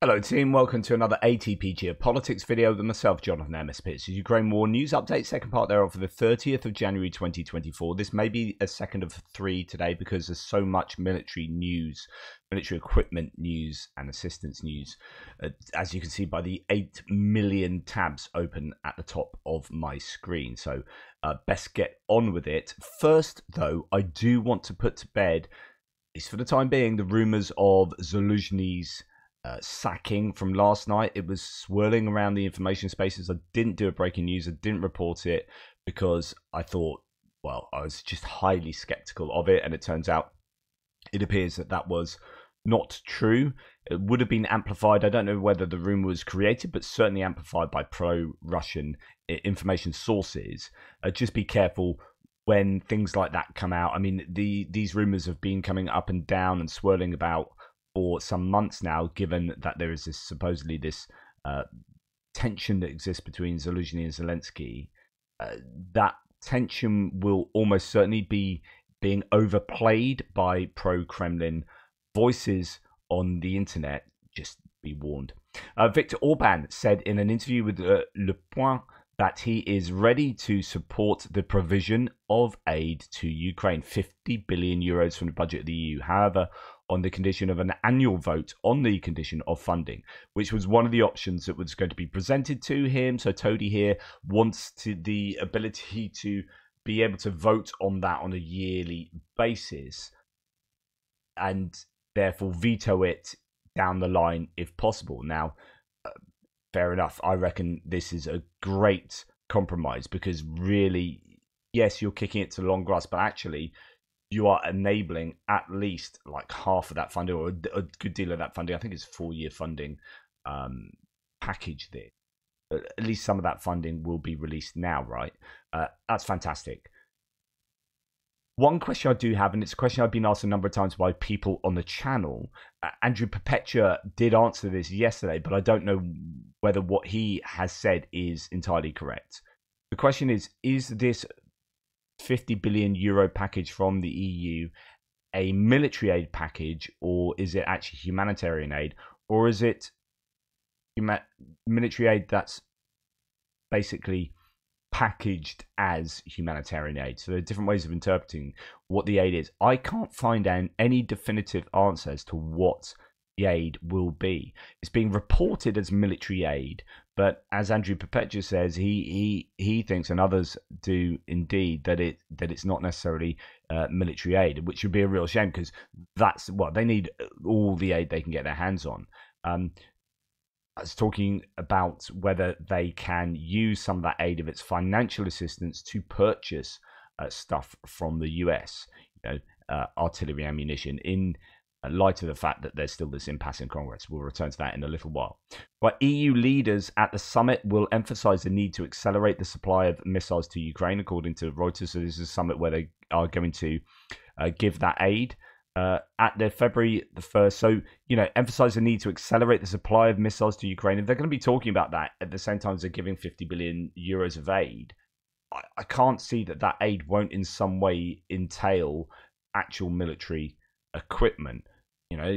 Hello team, welcome to another ATP Geopolitics video with myself, Jonathan MSP. It's Ukraine War News Update, second part thereof for the 30th of January 2024. This may be a second of three today because there's so much military news, military equipment news and assistance news. As you can see by the 8 million tabs open at the top of my screen. So best get on with it. First though, I do want to put to bed, at least for the time being, the rumours of Zaluzhny's sacking from last night. It was swirling around the information spaces. I didn't do a breaking news. I didn't report it because I thought, well, I was just highly skeptical of it. And it turns out it appears that that was not true. It would have been amplified. I don't know whether the rumor was created, but certainly amplified by pro-Russian information sources. Just be careful when things like that come out. I mean, these rumors have been coming up and down and swirling about for some months now, given that there is this supposedly this tension that exists between Zaluzhny and Zelensky. That tension will almost certainly be being overplayed by pro-Kremlin voices on the internet. Just be warned. Viktor Orban said in an interview with Le Point that he is ready to support the provision of aid to Ukraine, 50 billion euros from the budget of the EU. However, on the condition of an annual vote on the condition of funding, which was one of the options that was going to be presented to him. So Toady here wants the ability to be able to vote on that on a yearly basis and therefore veto it down the line if possible. Now, fair enough. I reckon this is a great compromise because really, yes, you're kicking it to the long grass, but actually you are enabling at least like half of that funding or a good deal of that funding. I think it's a 4-year funding package there. At least some of that funding will be released now, right? That's fantastic. One question I do have, and it's a question I've been asked a number of times by people on the channel. Andrew Perpetua did answer this yesterday, but I don't know whether what he has said is entirely correct. The question is this 50 billion euro package from the EU a military aid package, or is it actually humanitarian aid, or is it military aid that's basically packaged as humanitarian aid? So there are different ways of interpreting what the aid is. I can't find any definitive answer as to what the aid will be. It's being reported as military aid, but as Andrew Perpetua says, he thinks, and others do indeed, that it's not necessarily military aid, which would be a real shame because that's what they need, all the aid they can get their hands on. I was talking about whether they can use some of that aid of its financial assistance to purchase stuff from the US, artillery ammunition, in light of the fact that there's still this impasse in Congress. We'll return to that in a little while. But EU leaders at the summit will emphasize the need to accelerate the supply of missiles to Ukraine, according to Reuters. So this is a summit where they are going to give that aid at the February the 1st. So, emphasize the need to accelerate the supply of missiles to Ukraine. If they're going to be talking about that at the same time as they're giving 50 billion euros of aid, I can't see that aid won't in some way entail actual military equipment.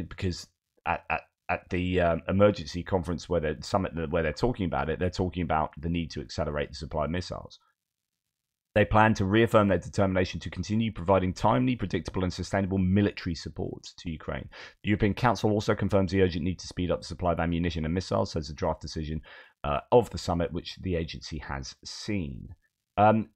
Because at the emergency conference where the summit where they're talking about it, they're talking about the need to accelerate the supply of missiles. They plan to reaffirm their determination to continue providing timely, predictable, and sustainable military support to Ukraine. The European Council also confirms the urgent need to speed up the supply of ammunition and missiles, says a draft decision of the summit, which the agency has seen.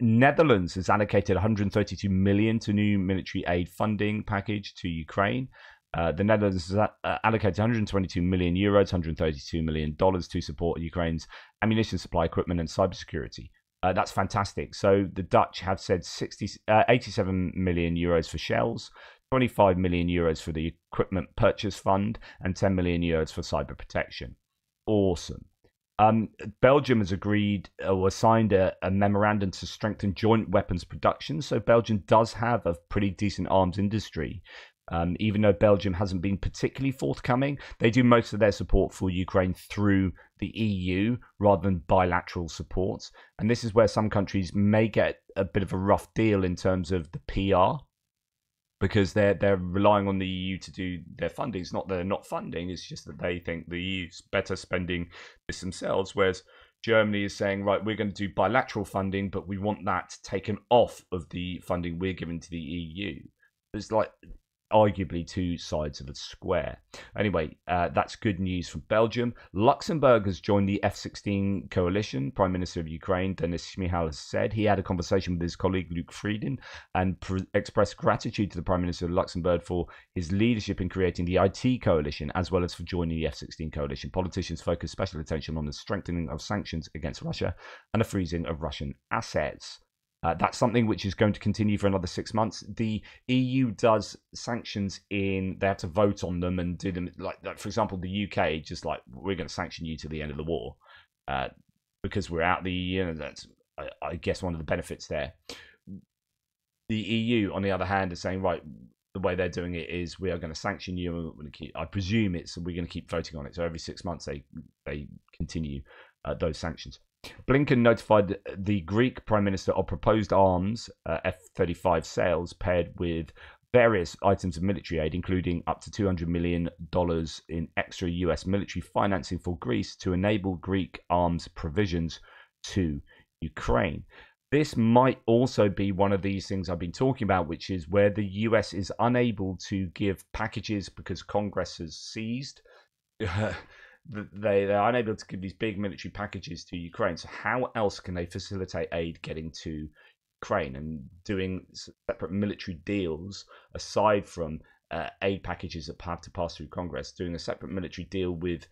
Netherlands has allocated 132 million to new military aid funding package to Ukraine. The Netherlands has allocated 122 million euros, $132 million to support Ukraine's ammunition supply, equipment, and cybersecurity. That's fantastic. So the Dutch have said 87 million euros for shells, 25 million euros for the equipment purchase fund, and 10 million euros for cyber protection. Awesome. Belgium has agreed or signed a memorandum to strengthen joint weapons production. So Belgium does have a pretty decent arms industry. Even though Belgium hasn't been particularly forthcoming, they do most of their support for Ukraine through the EU rather than bilateral support. And this is where some countries may get a bit of a rough deal in terms of the PR, because they're relying on the EU to do their funding. It's not that they're not funding; it's just that they think the EU's better spending this themselves. Whereas Germany is saying, right, we're going to do bilateral funding, but we want that taken off of the funding we're giving to the EU. It's like arguably two sides of a square. Anyway, that's good news from Belgium. Luxembourg has joined the F-16 coalition. Prime Minister of Ukraine, Denis Shmyhal, has said he had a conversation with his colleague Luc Frieden and expressed gratitude to the Prime Minister of Luxembourg for his leadership in creating the IT coalition, as well as for joining the F-16 coalition. Politicians focus special attention on the strengthening of sanctions against Russia and the freezing of Russian assets. That's something which is going to continue for another 6 months. The EU does sanctions they have to vote on them and do them. Like for example, the UK, just like, we're going to sanction you to the end of the war because we're out the EU. That's, I guess, one of the benefits there. The EU, on the other hand, is saying, right, the way they're doing it is we are going to sanction you. And we're going to keep, I presume we're going to keep voting on it. So every 6 months they continue those sanctions. Blinken notified the Greek Prime Minister of proposed arms, F-35 sales, paired with various items of military aid, including up to $200 million in extra US military financing for Greece to enable Greek arms provisions to Ukraine. This might also be one of these things I've been talking about, which is where the US is unable to give packages because Congress has seized. They're unable to give these big military packages to Ukraine. So how else can they facilitate aid getting to Ukraine? And doing separate military deals aside from aid packages that have to pass through Congress, doing a separate military deal with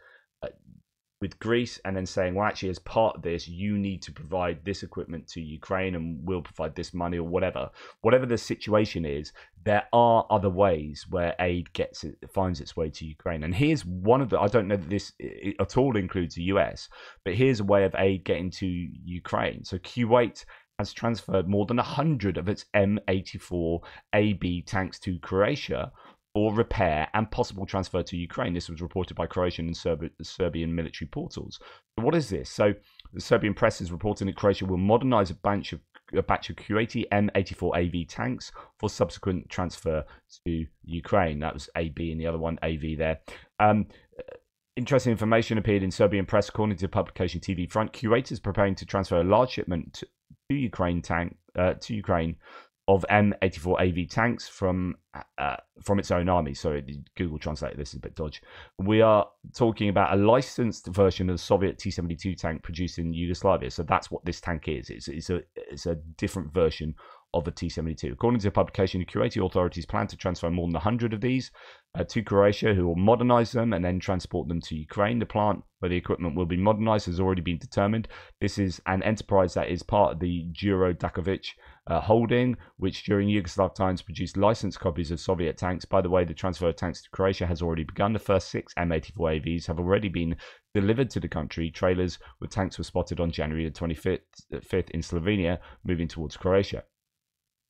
Greece, and then saying, well, actually, as part of this, you need to provide this equipment to Ukraine and we'll provide this money, or whatever the situation is. There are other ways where aid finds its way to Ukraine. And here's one of the, I don't know that this at all includes the US, but here's a way of aid getting to Ukraine. So Kuwait has transferred more than 100 of its M84AB tanks to Croatia for repair and possible transfer to Ukraine. This was reported by Croatian and Serbian military portals. But what is this? So the Serbian press is reporting that Croatia will modernize a batch of Kuwaiti M84AV tanks for subsequent transfer to Ukraine. That was AB and the other one AV there. Interesting information appeared in Serbian press. According to the publication TV Front, Kuwait is preparing to transfer a large shipment to Ukraine of M84AV tanks from its own army. Sorry, Google Translate this is a bit dodgy. We are talking about a licensed version of the Soviet T-72 tank produced in Yugoslavia. So that's what this tank is. It's a different version of a T-72. According to the publication, the Kuwaiti authorities plan to transfer more than 100 of these to Croatia, who will modernize them and then transport them to Ukraine. The plant where the equipment will be modernized has already been determined. This is an enterprise that is part of the Juro Dakovic holding, which during Yugoslav times produced licensed copies of Soviet tanks. By the way, the transfer of tanks to Croatia has already begun. The first 6 M84AVs have already been delivered to the country. Trailers with tanks were spotted on January the 25th in Slovenia, moving towards Croatia.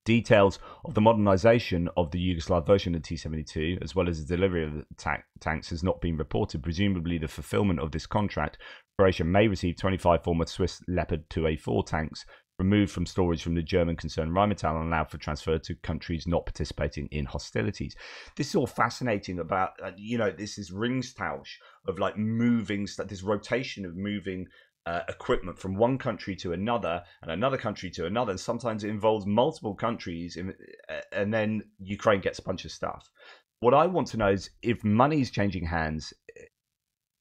Details of the modernization of the Yugoslav version of T-72, as well as the delivery of the tanks, has not been reported. Presumably, the fulfillment of this contract, Croatia may receive 25 former Swiss Leopard 2A4 tanks removed from storage from the German concern Rheinmetall and allowed for transfer to countries not participating in hostilities. This is all fascinating about, this is Ringstausch of like moving, this rotation of moving equipment from one country to another and another country to another, and sometimes it involves multiple countries, and then Ukraine gets a bunch of stuff. What I want to know is if money is changing hands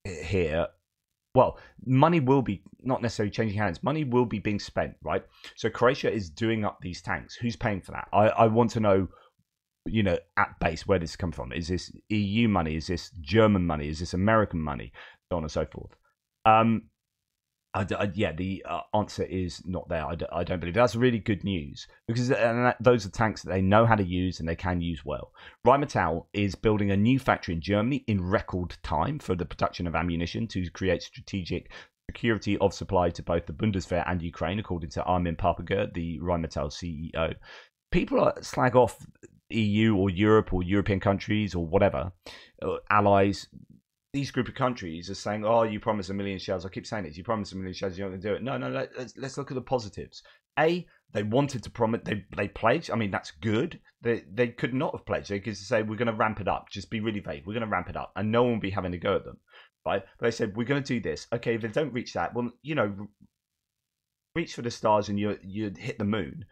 here. Well, money will be not necessarily changing hands. Money will be being spent, right? So Croatia is doing up these tanks. Who's paying for that? I want to know, at base, where this comes from. Is this EU money? Is this German money? Is this American money? So on and so forth. The answer is not there. I don't believe that's really good news, because those are tanks that they know how to use and they can use well. Rheinmetall is building a new factory in Germany in record time for the production of ammunition to create strategic security of supply to both the Bundeswehr and Ukraine, according to Armin Papager, the Rheinmetall CEO. People slag off EU or Europe or European countries or whatever, allies. These group of countries are saying, oh, you promised 1 million shells. I keep saying this. You promised 1 million shells. You're not going to do it. No. Let's look at the positives. A, They wanted to promise. They pledged. I mean, that's good. They could not have pledged. They could say, we're going to ramp it up. Just be really vague. We're going to ramp it up, and no one will be having a go at them, right? But they said, we're going to do this. Okay, if they don't reach that, well, reach for the stars and you hit the moon.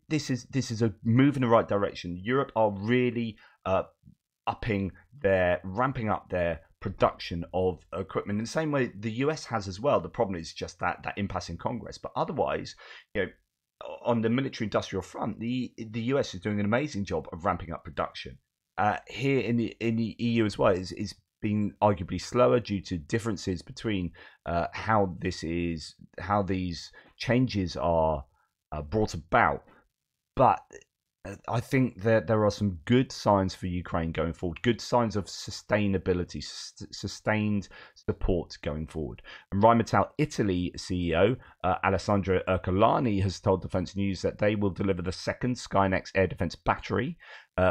This is a move in the right direction. Europe are really ramping up their production of equipment in the same way the US has as well. The problem is just that impasse in Congress. But otherwise, on the military industrial front, the US is doing an amazing job of ramping up production. Here in the EU as well is being arguably slower due to differences between how these changes are brought about. But I think that there are some good signs for Ukraine going forward, good signs of sustainability, sustained support going forward. And Rheinmetall Italy CEO Alessandro Ercolani has told Defense News that they will deliver the second Skynex air defense battery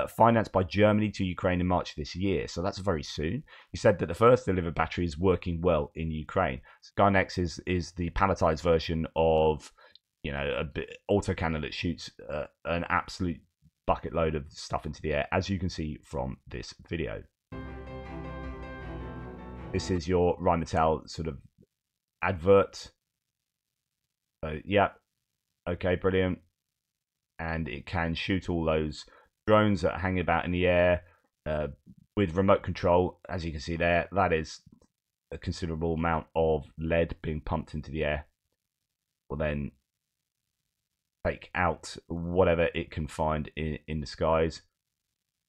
financed by Germany to Ukraine in March this year. So that's very soon. He said that the first delivered battery is working well in Ukraine. Skynex is the palletized version of a autocannon that shoots an absolute bucket load of stuff into the air, as you can see from this video. This is your Rheinmetall sort of advert. So, yeah, okay, brilliant. And it can shoot all those drones that are hanging about in the air with remote control. As you can see there, that is a considerable amount of lead being pumped into the air. Well, then take out whatever it can find in the skies.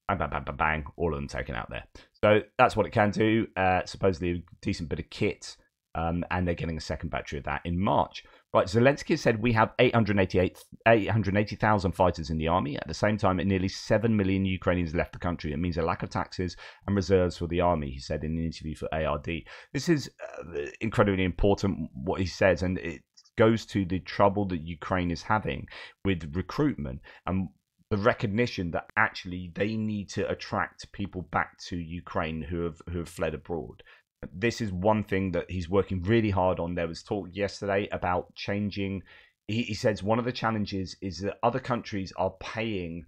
Bang, bang, bang, bang, bang, all of them taken out there. So that's what it can do. Supposedly a decent bit of kit, and they're getting a second battery of that in March. Right, Zelensky said we have 880,000 fighters in the army. At the same time, nearly 7 million Ukrainians left the country. It means a lack of taxes and reserves for the army, he said in an interview for ARD. This is incredibly important, what he says, and it goes to the trouble that Ukraine is having with recruitment and the recognition that actually they need to attract people back to Ukraine who have fled abroad. This is one thing that he's working really hard on. There was talk yesterday about changing. He says one of the challenges is that other countries are paying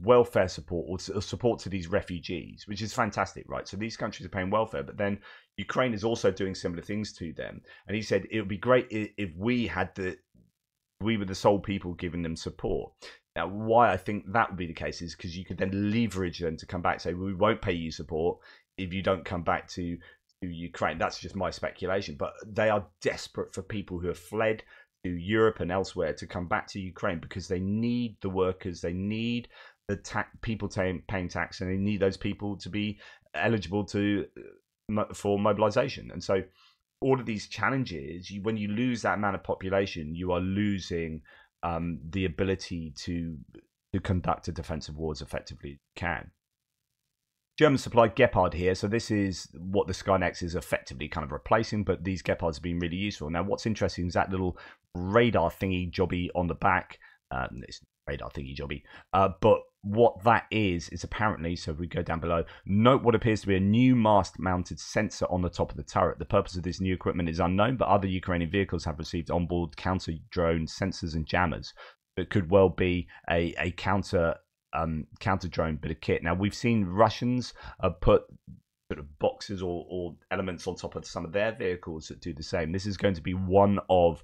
welfare support or support to these refugees, which is fantastic, right? So these countries are paying welfare, but then Ukraine is also doing similar things to them. And he said it would be great if we were the sole people giving them support. Now, why I think that would be the case is because you could then leverage them to come back, say, we won't pay you support if you don't come back to Ukraine. That's just my speculation. But they are desperate for people who have fled to Europe and elsewhere to come back to Ukraine because they need the workers, they need the people paying tax, and they need those people to be eligible for mobilization. And so all of these challenges, when you lose that amount of population, you are losing the ability to conduct a defensive war as effectively as you can. German supplied Gepard here, so this is what the Skynex is effectively kind of replacing, but these Gepards have been really useful. Now, what's interesting is that little radar thingy jobby on the back. It's radar thingy jobby, but what that is apparently, so if we go down below, note what appears to be a new mast-mounted sensor on the top of the turret. The purpose of this new equipment is unknown, but other Ukrainian vehicles have received onboard counter-drone sensors and jammers that could well be a counter-drone bit of kit. Now, we've seen Russians put sort of boxes or elements on top of some of their vehicles that do the same. This is going to be one of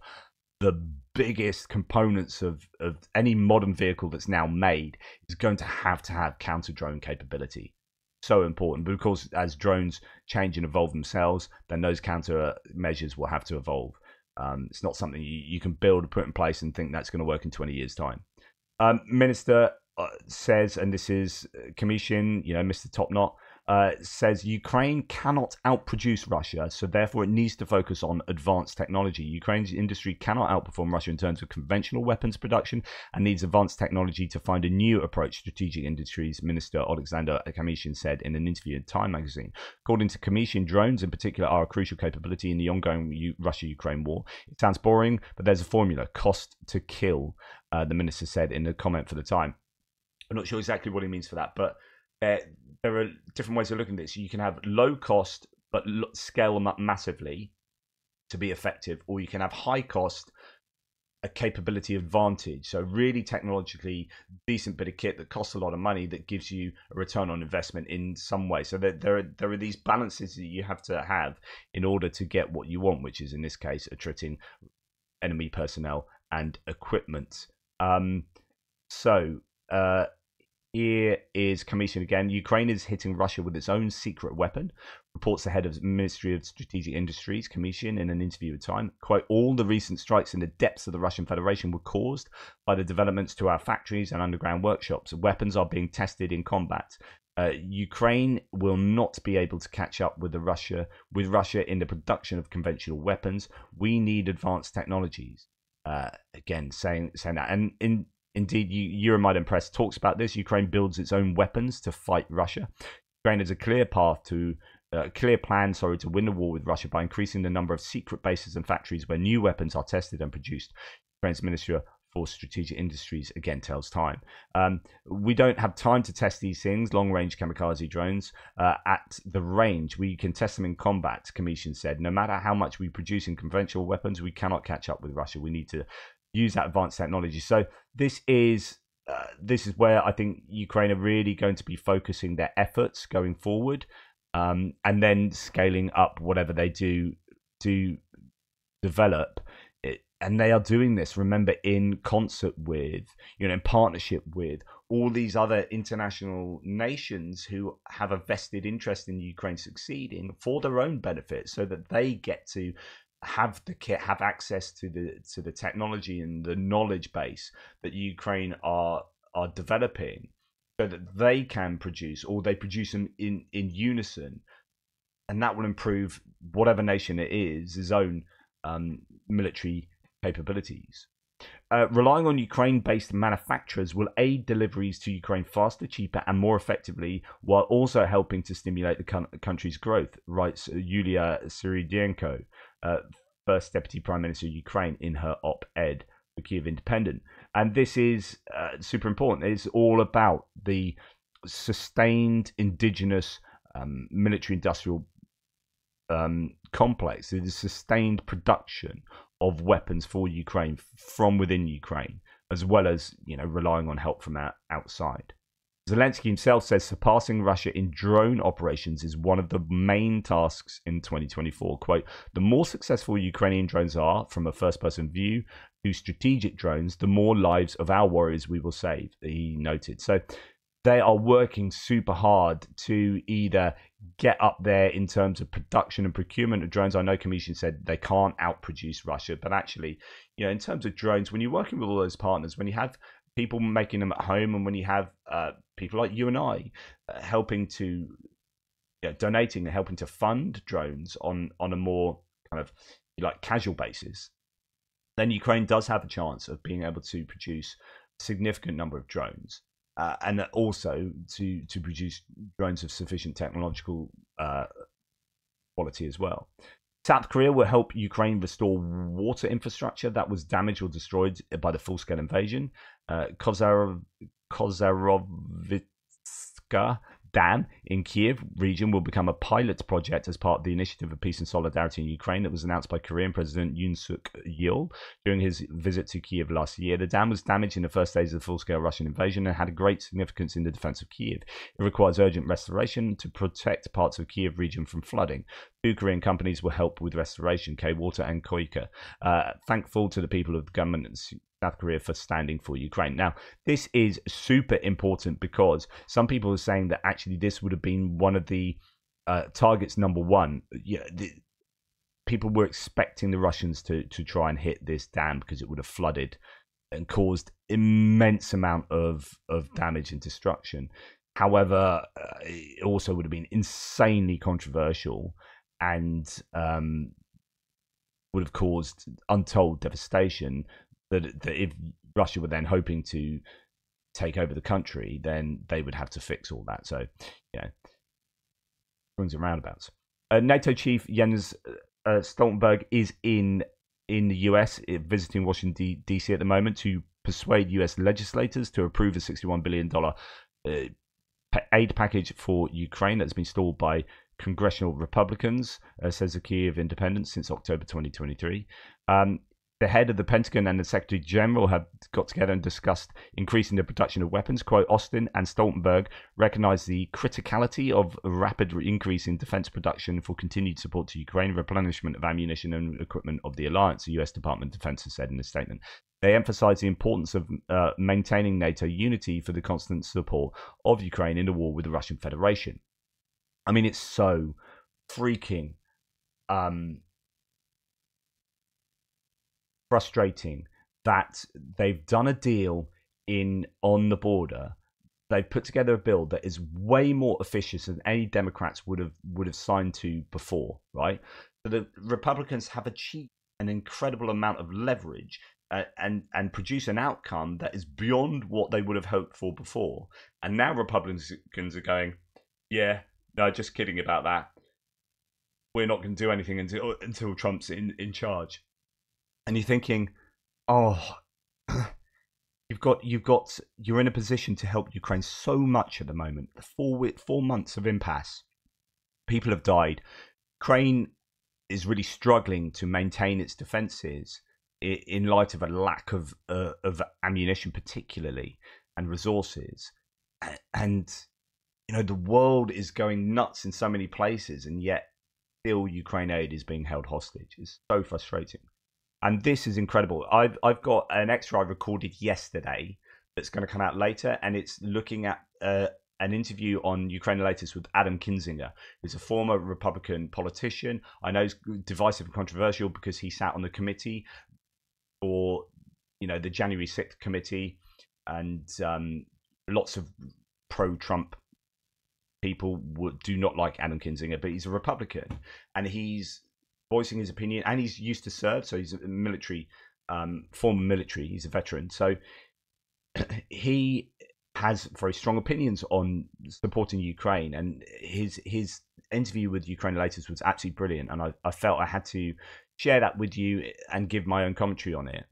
the biggest components of any modern vehicle that's now made, is going to have counter-drone capability. So important, but of course, as drones change and evolve themselves, then those counter measures will have to evolve. It's not something you can build and put in place and think that's going to work in 20 years' time. Minister says, and this is Commission, Mr. Topknot, says Ukraine cannot outproduce Russia, so therefore it needs to focus on advanced technology. Ukraine's industry cannot outperform Russia in terms of conventional weapons production and needs advanced technology to find a new approach to strategic industries, Minister Alexander Kamishin said in an interview in Time magazine. According to Kamishin, drones in particular are a crucial capability in the ongoing Russia-Ukraine war. It sounds boring, but there's a formula: cost to kill, the minister said in a comment for the Time. I'm not sure exactly what he means for that, but there are different ways of looking at this. You can have low cost but scale them up massively to be effective, or you can have high cost, a capability advantage. So really technologically decent bit of kit that costs a lot of money that gives you a return on investment in some way. So there are these balances that you have to have in order to get what you want, which is in this case attriting enemy personnel and equipment. So here is Commission again. Ukraine is hitting Russia with its own secret weapon. Reports the head of the Ministry of Strategic Industries, Commission, in an interview with Time. Quote, all the recent strikes in the depths of the Russian Federation were caused by the developments to our factories and underground workshops. Weapons are being tested in combat. Ukraine will not be able to catch up with Russia in the production of conventional weapons. We need advanced technologies. Again, saying that. And indeed, Euromaidan Press talks about this. Ukraine builds its own weapons to fight Russia. Ukraine has a clear plan to win the war with Russia by increasing the number of secret bases and factories where new weapons are tested and produced. Ukraine's Ministry for Strategic Industries again tells Time. We don't have time to test these things, long-range kamikaze drones, at the range. We can test them in combat, Commission said. No matter how much we produce in conventional weapons, we cannot catch up with Russia. We need to use that advanced technology. So this is where I think Ukraine are really going to be focusing their efforts going forward, and then scaling up whatever they do develop. And they are doing this, remember, in concert with, in partnership with all these other international nations who have a vested interest in Ukraine succeeding for their own benefit, so that they get to have the kit, have access to the technology and the knowledge base that Ukraine are developing, so that they can produce, or they produce them in unison, and that will improve whatever nation it is, its own military capabilities. Relying on Ukraine-based manufacturers will aid deliveries to Ukraine faster, cheaper, and more effectively, while also helping to stimulate the country's growth, writes Yulia Syridenko, First Deputy Prime Minister of Ukraine, in her op-ed for Kyiv Independent. And this is super important. It's all about the sustained indigenous military-industrial complex, the sustained production of weapons for Ukraine from within Ukraine, as well as relying on help from outside. Zelensky himself says surpassing Russia in drone operations is one of the main tasks in 2024. Quote, the more successful Ukrainian drones are from a first-person view to strategic drones, the more lives of our warriors we will save, he noted. So they are working super hard to either get up there in terms of production and procurement of drones. I know Commission said they can't outproduce Russia, but actually, in terms of drones, when you're working with all those partners, when you have people making them at home, and when you have people like you and I helping to, donating and helping to fund drones on a more kind of casual basis, then Ukraine does have a chance of being able to produce a significant number of drones. And also to produce drones of sufficient technological quality as well. South Korea will help Ukraine restore water infrastructure that was damaged or destroyed by the full-scale invasion. Kozarovitska Dam in Kiev region will become a pilot project as part of the Initiative of Peace and Solidarity in Ukraine that was announced by Korean President Yoon Suk Yeol during his visit to Kiev last year. The dam was damaged in the first days of the full-scale Russian invasion and had a great significance in the defense of Kiev. It requires urgent restoration to protect parts of Kiev region from flooding. Two Korean companies will help with restoration, K-Water and Koika. Thankful to the people of the government and South Korea for standing for Ukraine. Now, this is super important because some people are saying that actually this would have been one of the targets number one. People were expecting the Russians to try and hit this dam because it would have flooded and caused immense amount of damage and destruction. However, it also would have been insanely controversial and would have caused untold devastation. That if Russia were then hoping to take over the country, then they would have to fix all that. So, swings and roundabouts. NATO chief Jens Stoltenberg is in the US, visiting Washington, D.C. at the moment to persuade US legislators to approve a $61 billion aid package for Ukraine that's been stalled by congressional Republicans, says the Kyiv Independent, since October 2023. The head of the Pentagon and the Secretary General have got together and discussed increasing the production of weapons. Quote, Austin and Stoltenberg recognized the criticality of a rapid increase in defense production for continued support to Ukraine, replenishment of ammunition and equipment of the alliance, the U.S. Department of Defense has said in a statement. They emphasized the importance of maintaining NATO unity for the constant support of Ukraine in the war with the Russian Federation. I mean, it's so freaking frustrating that they've done a deal on the border. They've put together a bill that is way more efficient than any Democrats would have signed to before, right? So the Republicans have achieved an incredible amount of leverage and produce an outcome that is beyond what they would have hoped for before. And now Republicans are going, yeah, no, just kidding about that. We're not going to do anything until Trump's in charge. And you're thinking, oh, you're in a position to help Ukraine so much at the moment. The 4 months of impasse, people have died. Ukraine is really struggling to maintain its defenses in light of a lack of ammunition, particularly, and resources. And you know, the world is going nuts in so many places, and yet still Ukraine aid is being held hostage. It's so frustrating. And this is incredible. I've got an extra I recorded yesterday that's going to come out later, and it's looking at an interview on Ukraine Latest with Adam Kinzinger, who's a former Republican politician. I know he's divisive and controversial because he sat on the committee for, you know, the January 6th committee, and lots of pro-Trump people do not like Adam Kinzinger, but he's a Republican, and he's voicing his opinion, and he's used to serve, so he's a military, former military, he's a veteran, so he has very strong opinions on supporting Ukraine, and his interview with Ukraine Latest was absolutely brilliant, and I felt I had to share that with you and give my own commentary on it.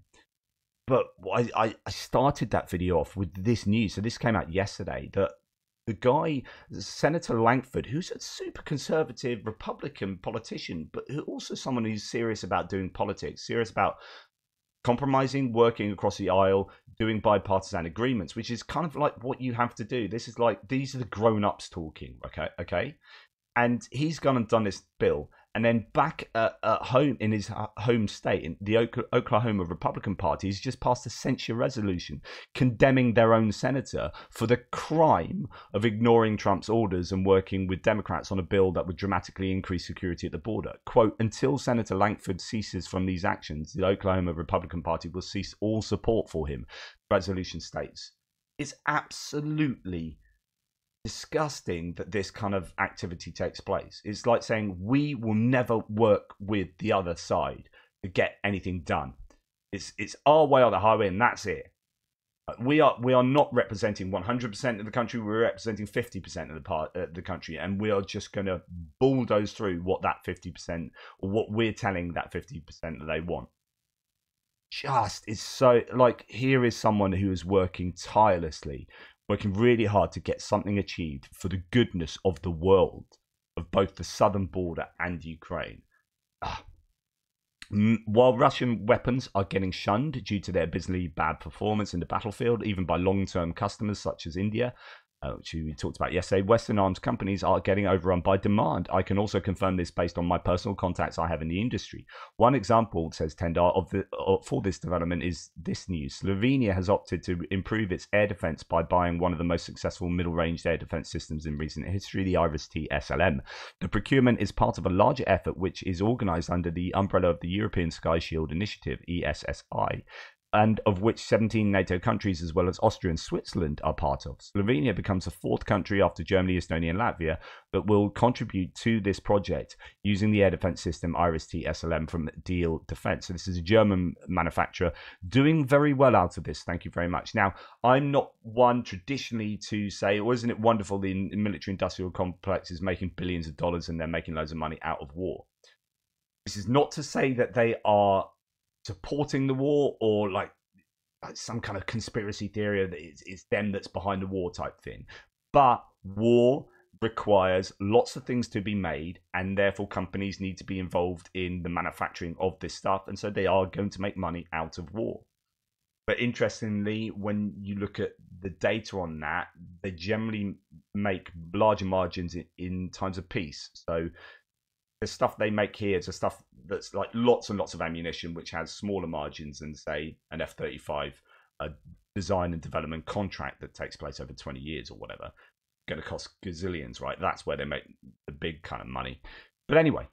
But I started that video off with this news, so this came out yesterday, that the guy, Senator Langford, who's a super conservative Republican politician, but also someone who's serious about doing politics, serious about compromising, working across the aisle, doing bipartisan agreements, which is kind of like what you have to do. This is like, these are the grown-ups talking, okay? And he's gone and done this bill. And then back at home in his home state, in the Oklahoma Republican Party, he's just passed a censure resolution condemning their own senator for the crime of ignoring Trump's orders and working with Democrats on a bill that would dramatically increase security at the border. Quote, until Senator Langford ceases from these actions, the Oklahoma Republican Party will cease all support for him, the resolution states. It's absolutely disgusting that this kind of activity takes place. It's like saying we will never work with the other side to get anything done. It's our way or the highway, and that's it. We are not representing 100% of the country. We're representing 50% of the country, and we are just going to bulldoze through what that 50% or what we're telling that 50% that they want. Just is so, like, here is someone who is working tirelessly, working really hard to get something achieved for the goodness of the world, of both the southern border and Ukraine. While Russian weapons are getting shunned due to their abysmally bad performance in the battlefield, even by long-term customers such as India, which we talked about yesterday, Western arms companies are getting overrun by demand. I can also confirm this based on my personal contacts I have in the industry. One example, says Tendar, for this development is this news. Slovenia has opted to improve its air defense by buying one of the most successful middle-range air defense systems in recent history, the IRIS-T SLM. The procurement is part of a larger effort which is organized under the umbrella of the European Sky Shield Initiative, ESSI, and of which 17 NATO countries as well as Austria and Switzerland are part of. Slovenia becomes the fourth country after Germany, Estonia and Latvia that will contribute to this project using the air defense system IRIS-T SLM from Diehl Defense. So this is a German manufacturer doing very well out of this. Thank you very much. Now, I'm not one traditionally to say, oh, isn't it wonderful the military industrial complex is making billions of dollars and they're making loads of money out of war. This is not to say that they are supporting the war or like some kind of conspiracy theory that it's them that's behind the war type thing. But war requires lots of things to be made, and therefore companies need to be involved in the manufacturing of this stuff, and so they are going to make money out of war. But interestingly, when you look at the data on that, they generally make larger margins in times of peace. So the stuff they make here is the stuff that's like lots and lots of ammunition, which has smaller margins than, say, an F-35 design and development contract that takes place over 20 years or whatever. Going to cost gazillions, right? That's where they make the big kind of money. But anyway,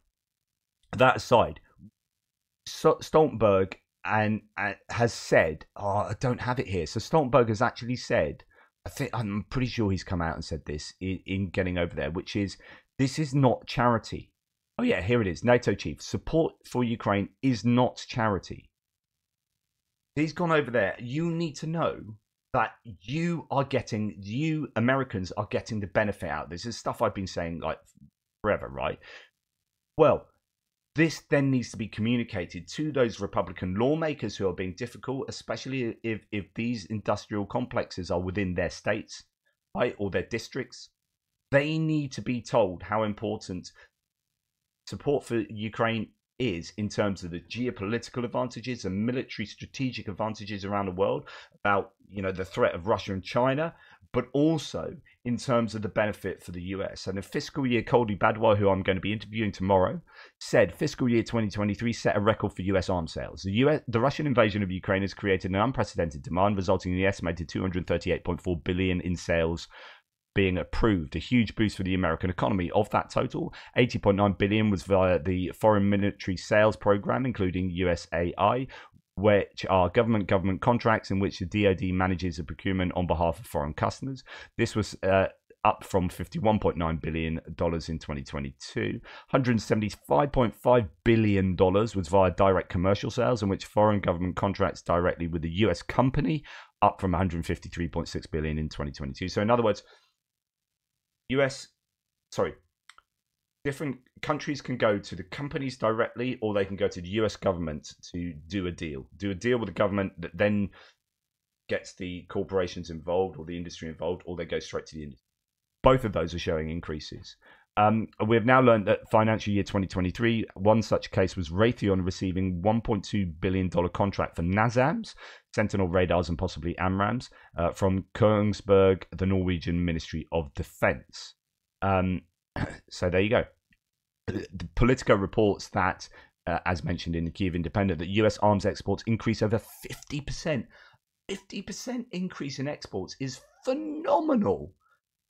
that aside, Stoltenberg has said, I don't have it here. So Stoltenberg has actually said, I'm pretty sure he's come out and said this in getting over there, which is, this is not charity. Oh yeah, here it is. NATO chief, support for Ukraine is not charity. He's gone over there. You need to know that you Americans are getting the benefit out of this. This is stuff I've been saying like forever, right? Well, this then needs to be communicated to those Republican lawmakers who are being difficult, especially if these industrial complexes are within their states, right, or their districts. They need to be told how important support for Ukraine is in terms of the geopolitical advantages and military strategic advantages around the world, about the threat of Russia and China, but also in terms of the benefit for the US. And the fiscal year, Colby Badwell, who I'm going to be interviewing tomorrow, said fiscal year 2023 set a record for US arms sales. The Russian invasion of Ukraine has created an unprecedented demand, resulting in the estimated $238.4 billion in sales being approved, a huge boost for the American economy. Of that total, $80.9 billion was via the Foreign Military Sales Program, including USAI, which are government contracts in which the DoD manages the procurement on behalf of foreign customers. This was up from $51.9 billion in 2022. $175.5 billion was via direct commercial sales, in which foreign government contracts directly with the US company, up from $153.6 billion in 2022. So in other words, different countries can go to the companies directly, or they can go to the US government to do a deal with the government that then gets the corporations involved or the industry involved, or they go straight to the industry. Both of those are showing increases. We have now learned that financial year 2023, one such case was Raytheon receiving $1.2 billion contract for NASAMS, Sentinel radars and possibly AMRAAMs, from Kongsberg, the Norwegian Ministry of Defense. So there you go. The Politico reports that, as mentioned in the Kyiv Independent, that US arms exports increase over 50%. 50% increase in exports is phenomenal.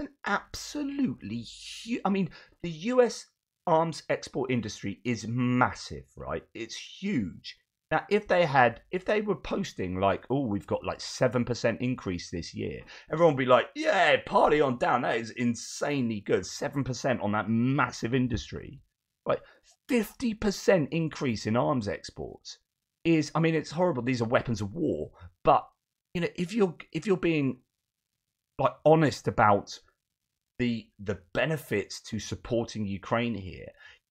An absolutely huge. I mean, the US arms export industry is massive, right? It's huge. Now, if they were posting like, oh, we've got like 7% increase this year, everyone would be like, yeah, party on down. That is insanely good. 7% on that massive industry. Right? 50% increase in arms exports is, I mean, it's horrible. These are weapons of war. But, if you're being like honest about the benefits to supporting Ukraine here,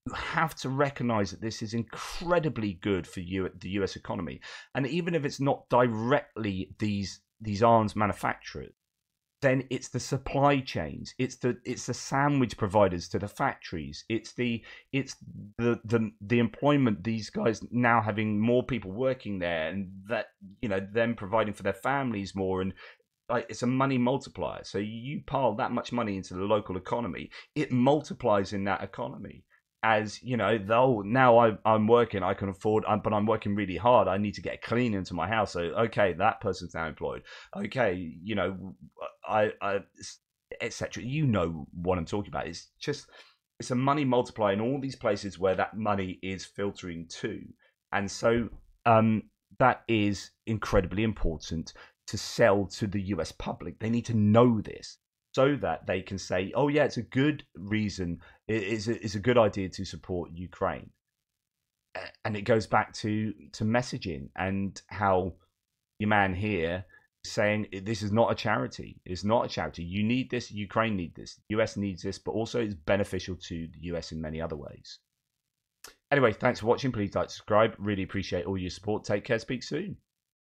you have to recognize that this is incredibly good for the US economy. And even if it's not directly these arms manufacturers, then it's the supply chains, it's the sandwich providers to the factories, it's the employment, these guys now having more people working there, and that them providing for their families more, and like it's a money multiplier. So you pile that much money into the local economy, it multiplies in that economy. As though now I'm working, I can afford, but I'm working really hard. I need to get a cleaner into my house. So okay, that person's now employed. Okay, I etc. You know what I'm talking about. It's a money multiplier in all these places where that money is filtering to, and so that is incredibly important to sell to the US public. They need to know this, so that they can say, oh yeah, it's a good reason, it's a good idea to support Ukraine. And it goes back to messaging, and how your man here saying this is not a charity. It's not a charity. You need this, Ukraine needs this, the US needs this, but also it's beneficial to the US in many other ways. Anyway, thanks for watching. Please like, subscribe. Really appreciate all your support. Take care. Speak soon.